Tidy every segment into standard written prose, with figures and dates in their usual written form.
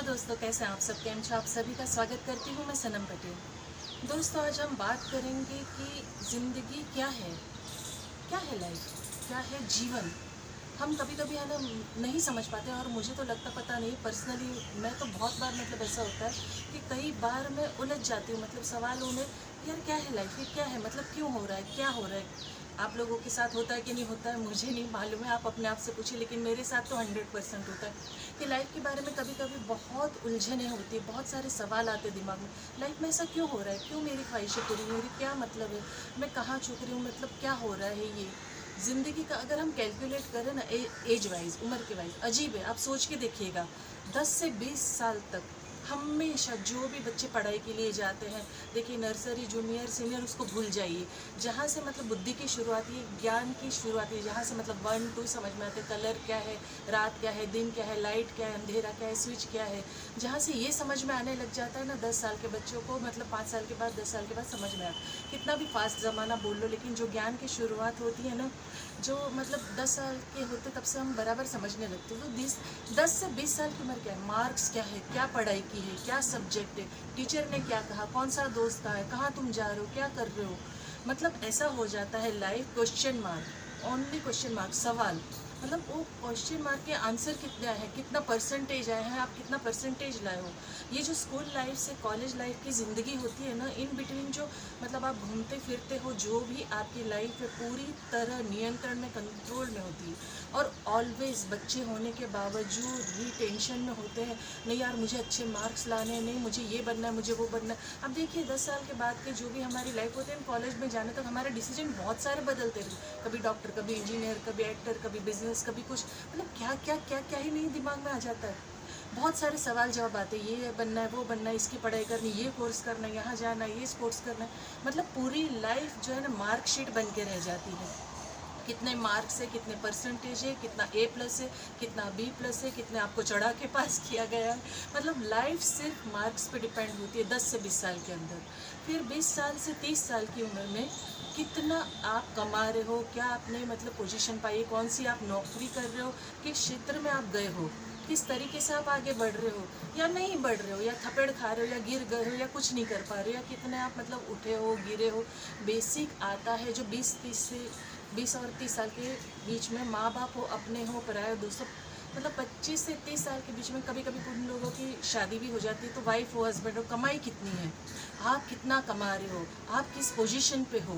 दोस्तों, कैसे हैं आप सब? केम छो? आप सभी का स्वागत करती हूँ मैं, सनम पटेल। दोस्तों, आज हम बात करेंगे कि ज़िंदगी क्या है, क्या है लाइफ, क्या है जीवन। हम कभी कभी है ना नहीं समझ पाते, और मुझे तो लगता, पता नहीं, पर्सनली मैं तो बहुत बार मतलब ऐसा होता है कि कई बार मैं उलझ जाती हूँ मतलब सवालों में। यार क्या है लाइफ, ये क्या है, मतलब क्यों हो रहा है, क्या हो रहा है। आप लोगों के साथ होता है कि नहीं होता है मुझे नहीं मालूम है, आप अपने आप से पूछिए, लेकिन मेरे साथ तो 100% होता है कि लाइफ के बारे में कभी कभी बहुत उलझने होती है, बहुत सारे सवाल आते हैं दिमाग में। लाइफ में ऐसा क्यों हो रहा है, क्यों मेरी ख्वाहिशें पूरी नहीं हो रही, क्या मतलब है, मैं कहाँ चुक रही हूँ, मतलब क्या हो रहा है ये ज़िंदगी का। अगर हम कैलकुलेट करें ना एज वाइज, उम्र के वाइज, अजीब है। आप सोच के देखिएगा, 10 से 20 साल तक हमेशा जो भी बच्चे पढ़ाई के लिए जाते हैं, देखिए नर्सरी, जूनियर, सीनियर, उसको भूल जाइए। जहाँ से मतलब बुद्धि की शुरुआत, ये ज्ञान की शुरुआत है, जहाँ से मतलब 1 2 समझ में आते, कलर क्या है, रात क्या है, दिन क्या है, लाइट क्या है, अंधेरा क्या है, स्विच क्या है। जहाँ से ये समझ में आने लग जाता है ना 10 साल के बच्चों को, मतलब 5 साल के बाद, 10 साल के बाद समझ में आता। कितना भी फास्ट ज़माना बोल लो, लेकिन जो ज्ञान की शुरुआत होती है ना, जो मतलब 10 साल के होते तब से हम बराबर समझने लगते हैं। तो 10 से 20 साल की उम्र क्या है, मार्क्स क्या है, क्या पढ़ाई की है, क्या सब्जेक्ट है, टीचर ने क्या कहा, कौन सा दोस्त कहा है, कहाँ तुम जा रहे हो, क्या कर रहे हो, मतलब ऐसा हो जाता है life. Question mark, only question mark, सवाल। मतलब वो क्वेश्चन मार्क के आंसर कितने आए हैं, कितना परसेंटेज आए हैं, आप कितना परसेंटेज लाए हो। ये जो स्कूल लाइफ से कॉलेज लाइफ की ज़िंदगी होती है ना, इन बिटवीन जो मतलब आप घूमते फिरते हो, जो भी आपकी लाइफ है पूरी तरह नियंत्रण में, कंट्रोल में होती है। और ऑलवेज बच्चे होने के बावजूद भी टेंशन में होते हैं, नहीं यार मुझे अच्छे मार्क्स लाने हैं, नहीं मुझे ये बनना है, मुझे वो बनना है। अब देखिए 10 साल के बाद के जो भी हमारी लाइफ होती है, कॉलेज में जाने तक हमारे डिसीजन बहुत सारे बदलते रहते, कभी डॉक्टर, कभी इंजीनियर, कभी एक्टर, कभी बिजनेस, कभी कुछ, मतलब क्या क्या क्या क्या ही नहीं दिमाग में आ जाता है। बहुत सारे सवाल जवाब आते हैं, ये बनना है, वो बनना है, इसकी पढ़ाई करनी, ये कोर्स करना है, यहाँ जाना है, ये स्पोर्ट्स करना है। मतलब पूरी लाइफ जो है ना मार्कशीट बन के रह जाती है। कितने मार्क्स है, कितने परसेंटेज है, कितना A+ है, कितना B+ है, कितने आपको चढ़ा के पास किया गया है। मतलब लाइफ सिर्फ मार्क्स पे डिपेंड होती है 10 से 20 साल के अंदर। फिर 20 साल से 30 साल की उम्र में कितना आप कमा रहे हो, क्या आपने मतलब पोजीशन पाई, कौन सी आप नौकरी कर रहे हो, किस क्षेत्र में आप गए हो, किस तरीके से आप आगे बढ़ रहे हो या नहीं बढ़ रहे हो, या थपेड़ खा रहे हो, या गिर गए हो, या कुछ नहीं कर पा रहे हो, या कितने आप मतलब उठे हो, गिरे हो। बेसिक आता है जो 20 और 30 साल के बीच में, माँ बाप हो, अपने हो, पराये दोस्तों, मतलब 25 से 30 साल के बीच में कभी कभी उन लोगों की शादी भी हो जाती है। तो वाइफ हो, हस्बैंड हो, कमाई कितनी है, आप कितना कमा रहे हो, आप किस पोजीशन पे हो,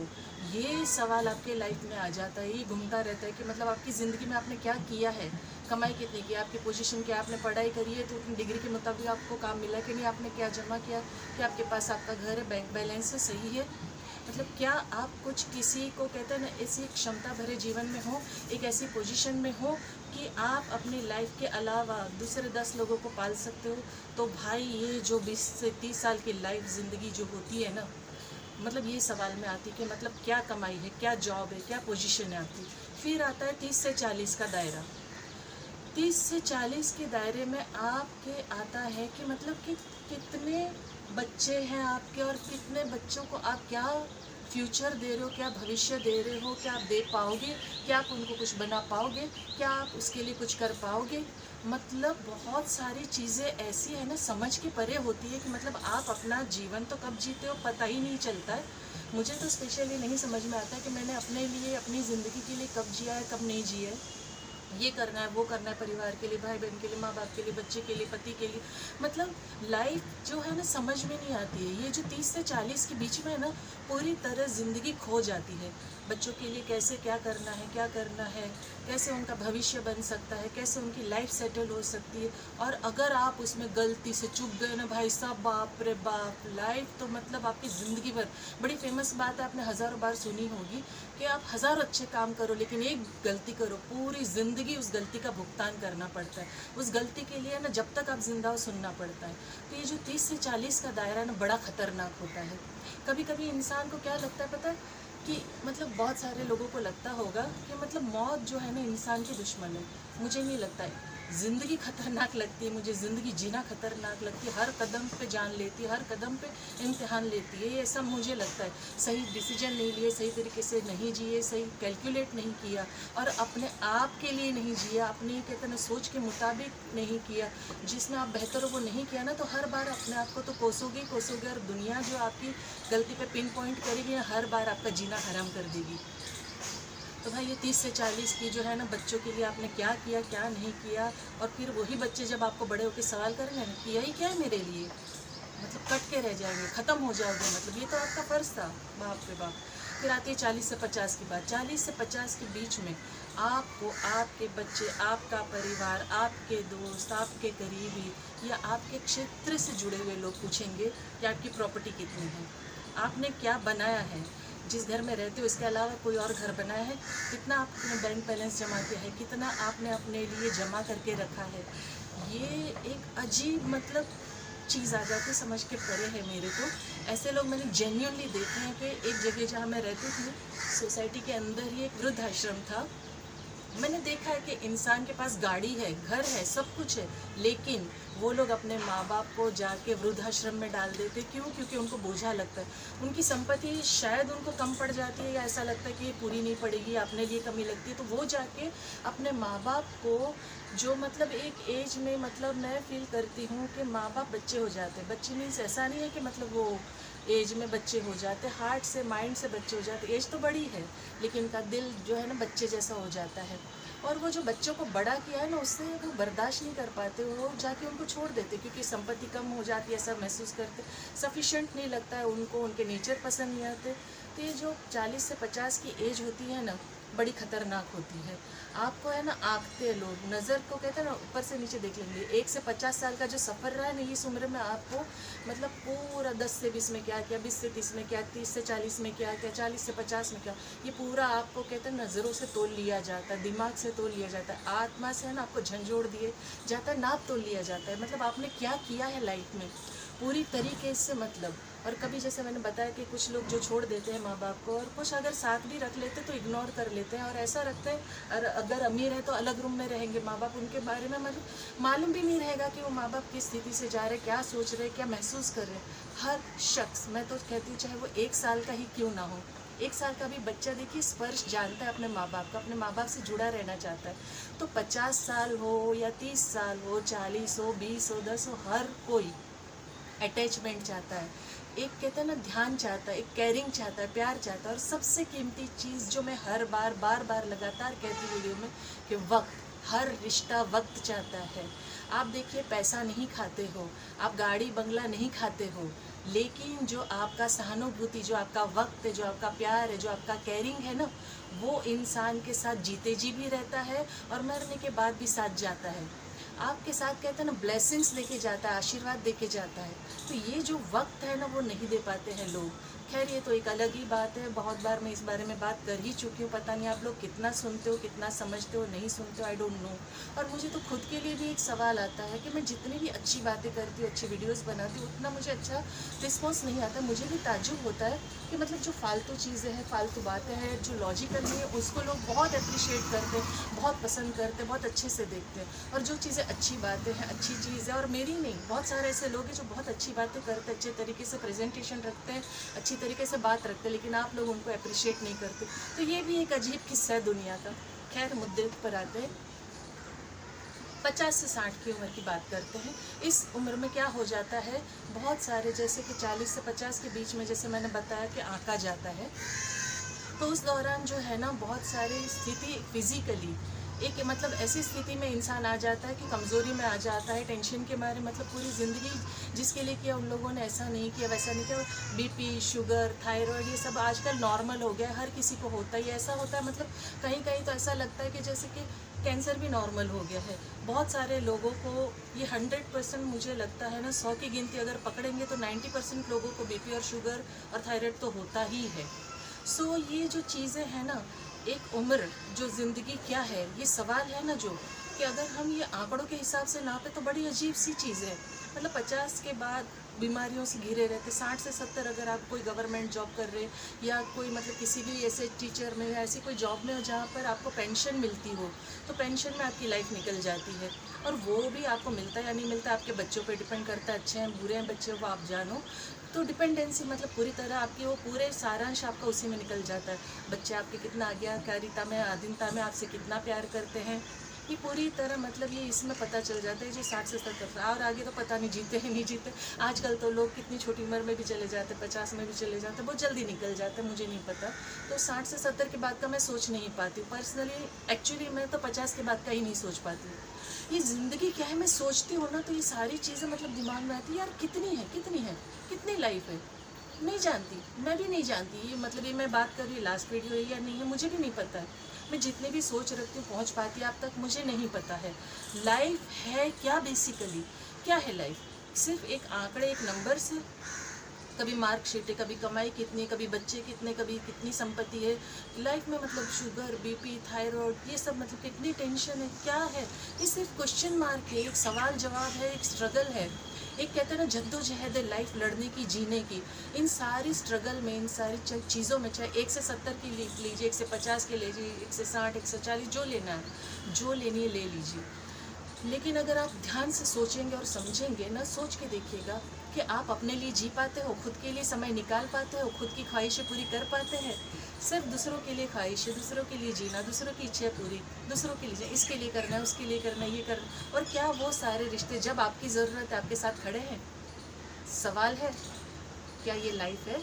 ये सवाल आपके लाइफ में आ जाता है। ये घूमता रहता है कि मतलब आपकी ज़िंदगी में आपने क्या किया है, कमाई कितनी की, आपकी पोजीशन क्या, आपने पढ़ाई करी है तो उतनी डिग्री के मुताबिक आपको काम मिला कि नहीं, आपने क्या जमा किया, कि आपके पास आपका घर है, बैंक बैलेंस है, सही है। मतलब क्या आप कुछ किसी को कहते हैं ना, ऐसी क्षमता भरे जीवन में हो, एक ऐसी पोजीशन में हो कि आप अपनी लाइफ के अलावा दूसरे 10 लोगों को पाल सकते हो। तो भाई ये जो 20 से 30 साल की लाइफ ज़िंदगी जो होती है ना, मतलब ये सवाल में आती कि मतलब क्या कमाई है, क्या जॉब है, क्या पोजीशन है आपकी। फिर आता है 30 से 40 का दायरा। 30 से 40 के दायरे में आपके आता है कि मतलब कि कितने बच्चे हैं आपके, और कितने बच्चों को आप क्या फ्यूचर दे रहे हो, क्या भविष्य दे रहे हो, क्या आप दे पाओगे, क्या आप उनको कुछ बना पाओगे, क्या आप उसके लिए कुछ कर पाओगे। मतलब बहुत सारी चीज़ें ऐसी है ना, समझ के परे होती है कि मतलब आप अपना जीवन तो कब जीते हो पता ही नहीं चलता है। मुझे तो स्पेशली नहीं समझ में आता है कि मैंने अपने लिए, अपनी ज़िंदगी के लिए कब जिया है, कब नहीं जिया है। ये करना है, वो करना है, परिवार के लिए, भाई बहन के लिए, माँ बाप के लिए, बच्चे के लिए, पति के लिए। मतलब लाइफ जो है ना समझ में नहीं आती है। ये जो 30 से 40 के बीच में है ना, पूरी तरह ज़िंदगी खो जाती है। बच्चों के लिए कैसे क्या करना है, क्या करना है, कैसे उनका भविष्य बन सकता है, कैसे उनकी लाइफ सेटल हो सकती है। और अगर आप उसमें गलती से चूक गए ना भाई साहब, बाप रे बाप, लाइफ तो मतलब आपकी ज़िंदगी भर। बड़ी फेमस बात है, आपने हज़ारों बार सुनी होगी कि आप हज़ारों अच्छे काम करो, लेकिन एक गलती करो, पूरी ज़िंदगी उस गलती का भुगतान करना पड़ता है। उस गलती के लिए ना जब तक आप जिंदा हो सुनना पड़ता है। तो ये जो 30 से 40 का दायरा ना बड़ा ख़तरनाक होता है। कभी कभी इंसान को क्या लगता है पता है, कि मतलब बहुत सारे लोगों को लगता होगा कि मतलब मौत जो है ना इंसान की दुश्मन है। मुझे नहीं लगता है। ज़िंदगी खतरनाक लगती है मुझे, ज़िंदगी जीना खतरनाक लगती है, हर कदम पे जान लेती है, हर कदम पे इम्तिहान लेती है। ये ऐसा मुझे लगता है, सही डिसीजन नहीं लिए, सही तरीके से नहीं जिए, सही कैलकुलेट नहीं किया और अपने आप के लिए नहीं जिया, अपनी कहते हैं ना सोच के मुताबिक नहीं किया, जिसमें आप बेहतर हो वो नहीं किया ना, तो हर बार अपने आप को तो कोसोगे कोसोगे और दुनिया जो आपकी गलती पे पिन पॉइंट करेगी ना, हर बार आपका जीना हराम कर देगी। तो भाई ये 30 से 40 की जो है ना बच्चों के लिए आपने क्या किया क्या नहीं किया, और फिर वही बच्चे जब आपको बड़े होकर सवाल करेंगे ना किया ही क्या है मेरे लिए, मतलब कट के रह जाएंगे, ख़त्म हो जाओगे, मतलब ये तो आपका फ़र्ज़ था। बाप रे बाप। फिर आती है 40 से 50 की बात। 40 से 50 के बीच में आपको आपके बच्चे, आपका परिवार, आपके दोस्त, आपके करीबी या आपके क्षेत्र से जुड़े हुए लोग पूछेंगे कि आपकी प्रॉपर्टी कितनी है, आपने क्या बनाया है, जिस घर में रहते हो इसके अलावा कोई और घर बनाया है, कितना आपने बैंक बैलेंस जमा किया है, कितना आपने अपने लिए जमा करके रखा है। ये एक अजीब मतलब चीज़ आ जाती, समझ के परे है मेरे को। ऐसे लोग मैंने जेन्युइनली देखे हैं कि एक जगह जहाँ मैं रहती थी, सोसाइटी के अंदर ही एक वृद्धाश्रम था। मैंने देखा है कि इंसान के पास गाड़ी है, घर है, सब कुछ है, लेकिन वो लोग अपने माँ बाप को जाके वृद्धाश्रम में डाल देते। क्यों? क्योंकि उनको बोझा लगता है, उनकी संपत्ति शायद उनको कम पड़ जाती है या ऐसा लगता है कि ये पूरी नहीं पड़ेगी, अपने लिए कमी लगती है, तो वो जाके अपने माँ बाप को, जो मतलब एक एज में मतलब मैं फील करती हूँ कि माँ बाप बच्चे हो जाते हैं। बच्चे मीन्स ऐसा नहीं है कि मतलब वो एज में बच्चे हो जाते, हार्ट से माइंड से बच्चे हो जाते। एज तो बड़ी है लेकिन उनका दिल जो है ना बच्चे जैसा हो जाता है, और वो जो बच्चों को बड़ा किया है ना उससे वो बर्दाश्त नहीं कर पाते, वो जाके उनको छोड़ देते क्योंकि संपत्ति कम हो जाती है, ऐसा महसूस करते, सफिशेंट नहीं लगता है उनको, उनके नेचर पसंद नहीं आते। तो ये जो 40 से 50 की एज होती है ना, बड़ी ख़तरनाक होती है। आपको है ना आंकते लोग, नज़र को कहते हैं ना ऊपर से नीचे देख लेंगे। 1 से 50 साल का जो सफ़र रहा है ना इस उम्र में, आपको मतलब पूरा 10 से 20 में क्या किया, 20 से 30 में क्या, 30 से 40 में क्या किया, 40 से 50 में क्या, ये पूरा आपको कहते हैं नज़रों से तोल लिया जाता है, दिमाग से तोल लिया जाता है, आत्मा से है ना आपको झंझोड़ दिए जाता है, नाप तोल लिया जाता है, मतलब आपने क्या किया है लाइफ में पूरी तरीके से। मतलब और कभी जैसे मैंने बताया कि कुछ लोग जो छोड़ देते हैं माँ बाप को, और कुछ अगर साथ भी रख लेते तो इग्नोर कर लेते हैं, और ऐसा रखते हैं, और अगर अमीर है तो अलग रूम में रहेंगे माँ बाप, उनके बारे में मतलब मालूम भी नहीं रहेगा कि वो माँ बाप किस स्थिति से जा रहे, क्या सोच रहे, क्या महसूस कर रहे हैं। हर शख्स, मैं तो कहती हूँ चाहे वो 1 साल का ही क्यों ना हो, 1 साल का भी बच्चा देखिए स्पर्श जानता है अपने माँ बाप का, अपने माँ बाप से जुड़ा रहना चाहता है। तो 50 साल हो या 30 साल हो, 40 हो, 20 हो, 10 हो, हर कोई अटैचमेंट चाहता है, एक कहते हैं ना ध्यान चाहता है, एक केयरिंग चाहता है, प्यार चाहता है। और सबसे कीमती चीज़ जो मैं हर बार बार लगातार कहती हूँ वीडियो में कि वक्त, हर रिश्ता वक्त चाहता है। आप देखिए पैसा नहीं खाते हो, आप गाड़ी बंगला नहीं खाते हो, लेकिन जो आपका सहानुभूति, जो आपका वक्त है, जो आपका प्यार है, जो आपका केयरिंग है ना, वो इंसान के साथ जीते जी भी रहता है और मरने के बाद भी साथ जाता है, आपके साथ कहते हैं ना ब्लेसिंग्स देके जाता है, आशीर्वाद देके जाता है। तो ये जो वक्त है ना वो नहीं दे पाते हैं लोग। खैर ये तो एक अलग ही बात है, बहुत बार मैं इस बारे में बात कर ही चुकी हूँ, पता नहीं आप लोग कितना सुनते हो, कितना समझते हो, नहीं सुनते हो, आई डोंट नो। और मुझे तो खुद के लिए भी एक सवाल आता है कि मैं जितनी भी अच्छी बातें करती हूँ, अच्छी वीडियोज़ बनाती हूँ, उतना मुझे अच्छा रिस्पॉन्स नहीं आता। मुझे भी ताज्जुब होता है कि मतलब जो फालतू चीज़ें हैं, फालतू बातें हैं, जो लॉजिकल नहीं है, उसको लोग बहुत अप्रिशिएट करते हैं, बहुत पसंद करते हैं, बहुत अच्छे से देखते हैं। और जो चीज़ें अच्छी बातें हैं, अच्छी चीज़ है, और मेरी नहीं, बहुत सारे ऐसे लोग हैं जो बहुत अच्छी बातें करते हैं, अच्छे तरीके से प्रेजेंटेशन रखते हैं, अच्छी तरीके से बात रखते हैं, लेकिन आप लोग उनको अप्रिशिएट नहीं करते। तो ये भी एक अजीब किस्सा है दुनिया का। खैर मुद्दे पर आते हैं, 50 से 60 की उम्र की बात करते हैं। इस उम्र में क्या हो जाता है, बहुत सारे जैसे कि 40 से 50 के बीच में, जैसे मैंने बताया कि आंका जाता है, तो उस दौरान जो है ना बहुत सारी स्थिति फिज़िकली एक मतलब ऐसी स्थिति में इंसान आ जाता है कि कमज़ोरी में आ जाता है, टेंशन के मारे मतलब पूरी ज़िंदगी जिसके लिए किया उन लोगों ने ऐसा नहीं किया, वैसा नहीं किया। बीपी, शुगर, थायराइड, ये सब आजकल नॉर्मल हो गया है, हर किसी को होता है, ऐसा होता है। मतलब कहीं कहीं तो ऐसा लगता है कि जैसे कि कैंसर भी नॉर्मल हो गया है। बहुत सारे लोगों को ये 100% मुझे लगता है ना, 100 की गिनती अगर पकड़ेंगे तो 90% लोगों को बीपी और शुगर और थायराइड तो होता ही है। सो ये जो चीज़ें हैं ना, एक उम्र, जो ज़िंदगी क्या है, ये सवाल है ना जो, कि अगर हम ये आंकड़ों के हिसाब से नापे तो बड़ी अजीब सी चीज़ है। मतलब 50 के बाद बीमारियों से घिरे रहते। 60 से 70 अगर आप कोई गवर्नमेंट जॉब कर रहे या कोई मतलब किसी भी ऐसे टीचर में या ऐसी कोई जॉब में हो जहाँ पर आपको पेंशन मिलती हो, तो पेंशन में आपकी लाइफ निकल जाती है। और वो भी आपको मिलता है या नहीं मिलता आपके बच्चों पे डिपेंड करता है। अच्छे हैं बुरे हैं बच्चों को आप जानो, तो डिपेंडेंसी मतलब पूरी तरह आपकी वो पूरे सारांश आपका उसी में निकल जाता है। बच्चे आपके कितना आज्ञाकारिता में आधीनता में आपसे कितना प्यार करते हैं, ये पूरी तरह मतलब ये इसमें पता चल जाता है। जो 60 से 70 और आगे तो पता नहीं जीते हैं नहीं जीते। आजकल तो लोग कितनी छोटी उम्र में भी चले जाते, 50 में भी चले जाते, बहुत जल्दी निकल जाते हैं, मुझे नहीं पता। तो 60 से 70 के बाद का मैं सोच नहीं पाती पर्सनली। एक्चुअली मैं तो 50 के बाद का ही नहीं सोच पाती। ये ज़िंदगी क्या है मैं सोचती हूँ ना, तो ये सारी चीज़ें मतलब दिमाग में आती है, यार कितनी है कितनी लाइफ है, नहीं जानती, मैं भी नहीं जानती। ये मतलब ये मैं बात कर रही हूँ लास्ट वीडियो है या नहीं है मुझे भी नहीं पता है। मैं जितने भी सोच रखती हूँ पहुँच पाती है आप तक, मुझे नहीं पता है लाइफ है क्या। बेसिकली क्या है लाइफ? सिर्फ एक आंकड़े, एक नंबर से। कभी मार्कशीट है, कभी कमाई कितनी, कभी बच्चे कितने, कभी कितनी संपत्ति है लाइफ में। मतलब शुगर, बीपी, थायराइड, ये सब मतलब कितनी टेंशन है, क्या है? ये सिर्फ क्वेश्चन मार्क है, एक सवाल जवाब है, एक स्ट्रगल है। एक कहते हैं ना जद्दोजहद है लाइफ लड़ने की, जीने की। इन सारी स्ट्रगल में, इन सारी चीज़ों में, चाहे 1 से 70 की लीजिए, 1 से 50 की लीजिए, 1 से 60, 140, जो लेना है, जो लेनी है ले लीजिए। लेकिन अगर आप ध्यान से सोचेंगे और समझेंगे ना, सोच के देखिएगा कि आप अपने लिए जी पाते हो, खुद के लिए समय निकाल पाते हो, खुद की ख्वाहिशें पूरी कर पाते हैं। सिर्फ दूसरों के लिए ख्वाहिशें, दूसरों के लिए जीना, दूसरों की इच्छा पूरी, दूसरों के लिए इसके लिए करना है, उसके लिए करना है, ये करना। और क्या वो सारे रिश्ते जब आपकी ज़रूरत है आपके साथ खड़े हैं? सवाल है, क्या ये लाइफ है?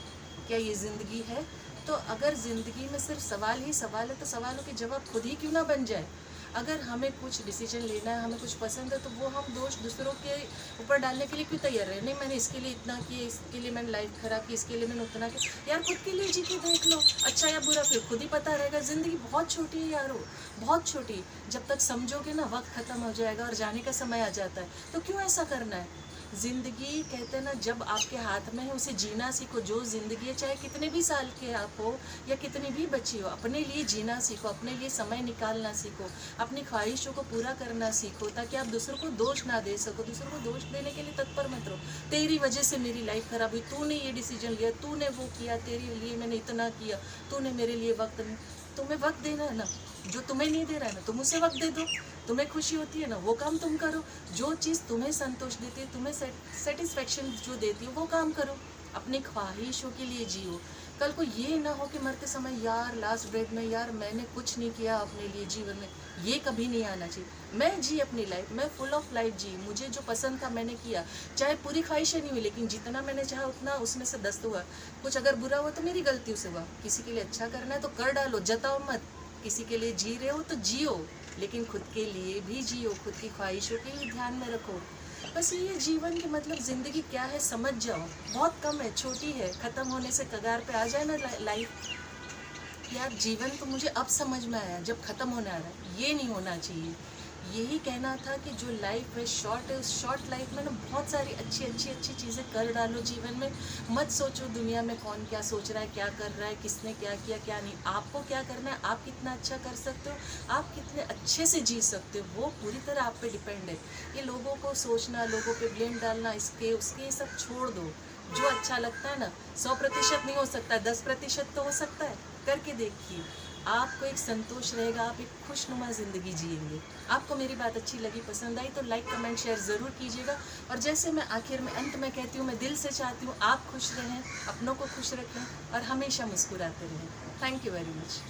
क्या ये ज़िंदगी है? तो अगर ज़िंदगी में सिर्फ सवाल ही सवाल है, तो सवालों के जवाब खुद ही क्यों ना बन जाए। अगर हमें कुछ डिसीजन लेना है, हमें कुछ पसंद है, तो वो हम दोष दूसरों के ऊपर डालने के लिए क्यों तैयार रहे? नहीं मैंने इसके लिए इतना किया, इसके लिए मैंने लाइफ खराब की, इसके लिए मैंने उतना किया। यार खुद के लिए जी के देख लो, अच्छा या बुरा फिर खुद ही पता रहेगा। ज़िंदगी बहुत छोटी है यारो, बहुत छोटी। जब तक समझोगे ना वक्त ख़त्म हो जाएगा और जाने का समय आ जाता है, तो क्यों ऐसा करना है? ज़िंदगी कहते हैं ना जब आपके हाथ में है उसे जीना सीखो। जो ज़िंदगी है चाहे कितने भी साल के आप हो या कितनी भी बची हो, अपने लिए जीना सीखो, अपने लिए समय निकालना सीखो, अपनी ख्वाहिशों को पूरा करना सीखो, ताकि आप दूसरों को दोष ना दे सको। दूसरों को दोष देने के लिए तत्पर मत रहो। तेरी वजह से मेरी लाइफ ख़राब हुई, तूने ये डिसीजन लिया, तूने वो किया, तेरे लिए मैंने इतना किया, तूने मेरे लिए वक्त नहीं। तुम्हें वक्त देना है ना, जो तुम्हें नहीं दे रहा है ना तुम उसे वक्त दे दो। तुम्हें खुशी होती है ना वो काम तुम करो। जो चीज़ तुम्हें संतोष देती है, तुम्हें सेटिस्फेक्शन जो देती है वो काम करो। अपनी ख्वाहिशों के लिए जियो। कल को ये ना हो कि मरते समय यार लास्ट ब्रेथ में यार मैंने कुछ नहीं किया अपने लिए जीवन में, ये कभी नहीं आना चाहिए। मैं जी अपनी लाइफ, मैं फुल ऑफ लाइफ जी, मुझे जो पसंद था मैंने किया, चाहे पूरी ख्वाहिशें नहीं हुई लेकिन जितना मैंने चाहा उतना उसमें से 10 हुआ। कुछ अगर बुरा हुआ तो मेरी गलती से हुआ। किसी के लिए अच्छा करना है तो कर डालो, जताओ मत। किसी के लिए जी रहे हो तो जियो, लेकिन खुद के लिए भी जियो, खुद की ख्वाहिशों के लिए ध्यान में रखो। बस ये जीवन की मतलब ज़िंदगी क्या है समझ जाओ। बहुत कम है, छोटी है, ख़त्म होने से कगार पे आ जाए ना लाइफ। यार जीवन तो मुझे अब समझ में आया जब ख़त्म होने आ रहा है, ये नहीं होना चाहिए। यही कहना था कि जो लाइफ है शॉर्ट है, उस शॉर्ट लाइफ में ना बहुत सारी अच्छी चीज़ें कर डालो जीवन में। मत सोचो दुनिया में कौन क्या सोच रहा है, क्या कर रहा है, किसने क्या किया क्या नहीं। आपको क्या करना है, आप कितना अच्छा कर सकते हो, आप कितने अच्छे से जी सकते हो, वो पूरी तरह आप पे डिपेंड है। ये लोगों को सोचना, लोगों पे ब्लेम डालना, इसके उसके ये सब छोड़ दो। जो अच्छा लगता है ना, 100% नहीं हो सकता, 10% तो हो सकता है। करके देखिए, आपको एक संतोष रहेगा, आप एक खुशनुमा ज़िंदगी जिएंगे। आपको मेरी बात अच्छी लगी, पसंद आई तो लाइक कमेंट शेयर ज़रूर कीजिएगा। और जैसे मैं आखिर में अंत में कहती हूँ, मैं दिल से चाहती हूँ आप खुश रहें, अपनों को खुश रखें और हमेशा मुस्कुराते रहें। Thank you very much.